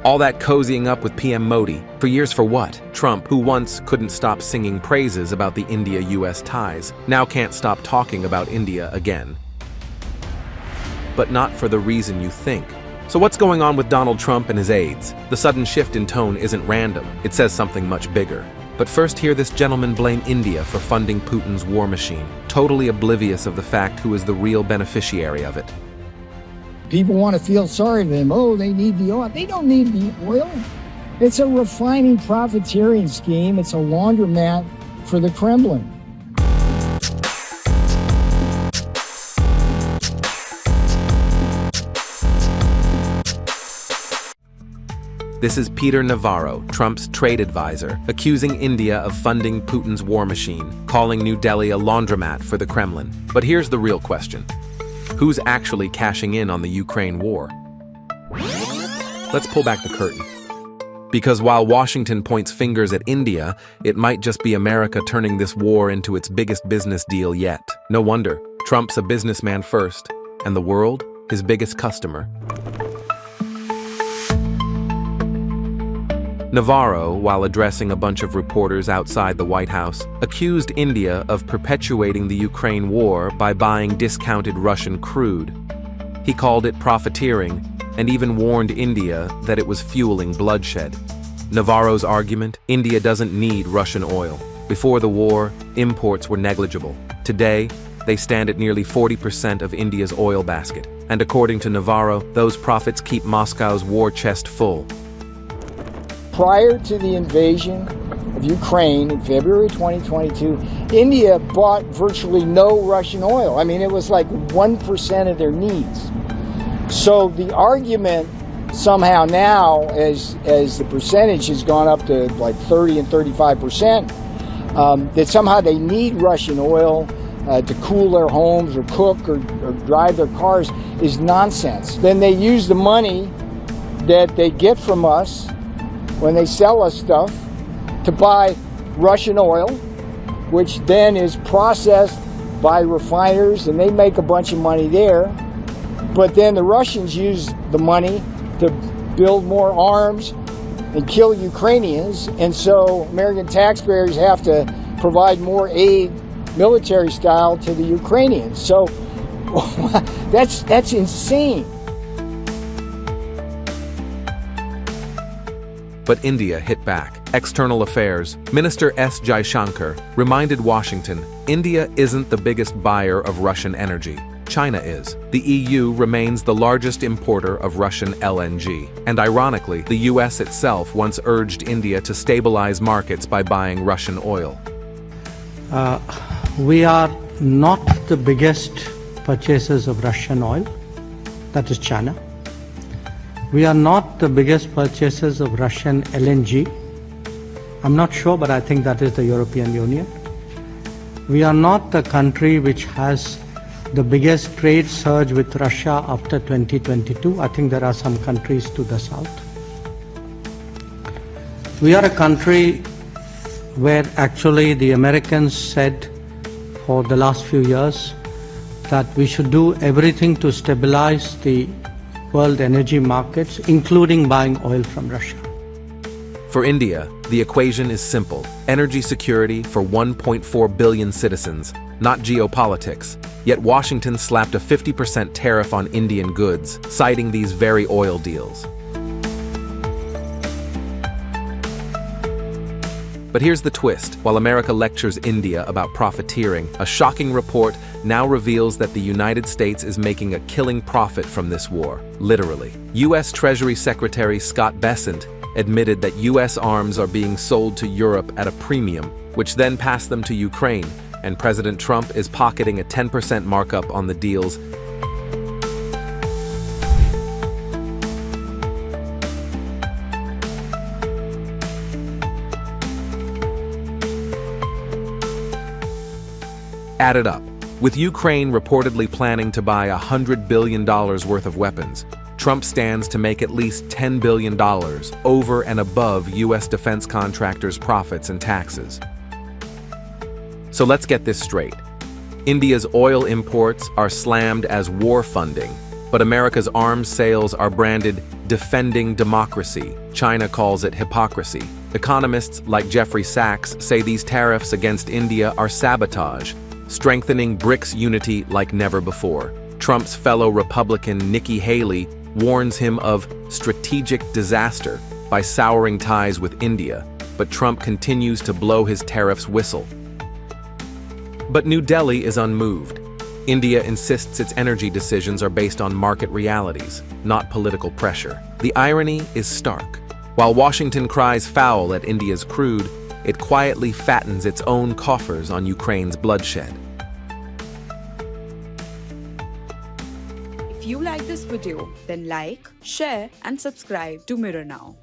All that cozying up with PM Modi. For years for what? Trump, who once couldn't stop singing praises about the India-US ties, now can't stop talking about India again. But not for the reason you think. So what's going on with Donald Trump and his aides? The sudden shift in tone isn't random. It says something much bigger. But first, hear this gentleman blame India for funding Putin's war machine, totally oblivious of the fact who is the real beneficiary of it. People want to feel sorry for them. Oh, they need the oil. They don't need the oil. It's a refining profiteering scheme. It's a laundromat for the Kremlin. This is Peter Navarro, Trump's trade advisor, accusing India of funding Putin's war machine, calling New Delhi a laundromat for the Kremlin. But here's the real question. Who's actually cashing in on the Ukraine war? Let's pull back the curtain. Because while Washington points fingers at India, it might just be America turning this war into its biggest business deal yet. No wonder. Trump's a businessman first, and the world, his biggest customer. Navarro, while addressing a bunch of reporters outside the White House, accused India of perpetuating the Ukraine war by buying discounted Russian crude. He called it profiteering and even warned India that it was fueling bloodshed. Navarro's argument: India doesn't need Russian oil. Before the war, imports were negligible. Today, they stand at nearly 40% of India's oil basket. And according to Navarro, those profits keep Moscow's war chest full. Prior to the invasion of Ukraine in February 2022, India bought virtually no Russian oil. I mean, it was like 1% of their needs. So the argument somehow now, as the percentage has gone up to like 30 and 35%, that somehow they need Russian oil to cool their homes or cook or drive their cars is nonsense. Then they use the money that they get from us when they sell us stuff to buy Russian oil, which then is processed by refiners, and they make a bunch of money there. But then the Russians use the money to build more arms and kill Ukrainians, and so American taxpayers have to provide more aid, military style, to the Ukrainians. So that's insane. But India hit back. External Affairs Minister S. Jaishankar reminded Washington, India isn't the biggest buyer of Russian energy. China is. The EU remains the largest importer of Russian LNG. And ironically, the US itself once urged India to stabilize markets by buying Russian oil. We are not the biggest purchasers of Russian oil. That is China. We are not the biggest purchasers of Russian LNG. I'm not sure, but I think that is the European Union. We are not the country which has the biggest trade surge with Russia after 2022. I think there are some countries to the south. We are a country where actually the Americans said for the last few years that we should do everything to stabilize the world energy markets, including buying oil from Russia. For India, the equation is simple. Energy security for 1.4 billion citizens, not geopolitics. Yet Washington slapped a 50% tariff on Indian goods, citing these very oil deals. But here's the twist. While America lectures India about profiteering, a shocking report now reveals that the United States is making a killing profit from this war, literally. U.S. Treasury Secretary Scott Bessent admitted that U.S. arms are being sold to Europe at a premium, which then pass them to Ukraine, and President Trump is pocketing a 10% markup on the deals. Add it up. With Ukraine reportedly planning to buy $100 billion worth of weapons, Trump stands to make at least $10 billion over and above U.S. defense contractors' profits and taxes. So let's get this straight. India's oil imports are slammed as war funding, But America's arms sales are branded defending democracy. China calls it hypocrisy. Economists like Jeffrey Sachs say these tariffs against India are sabotage, strengthening BRICS unity like never before. Trump's fellow Republican Nikki Haley warns him of strategic disaster by souring ties with India, but Trump continues to blow his tariffs whistle. But New Delhi is unmoved. India insists its energy decisions are based on market realities, not political pressure. The irony is stark. While Washington cries foul at India's crude, it quietly fattens its own coffers on Ukraine's bloodshed. If you like this video, then like, share and subscribe to Mirror Now.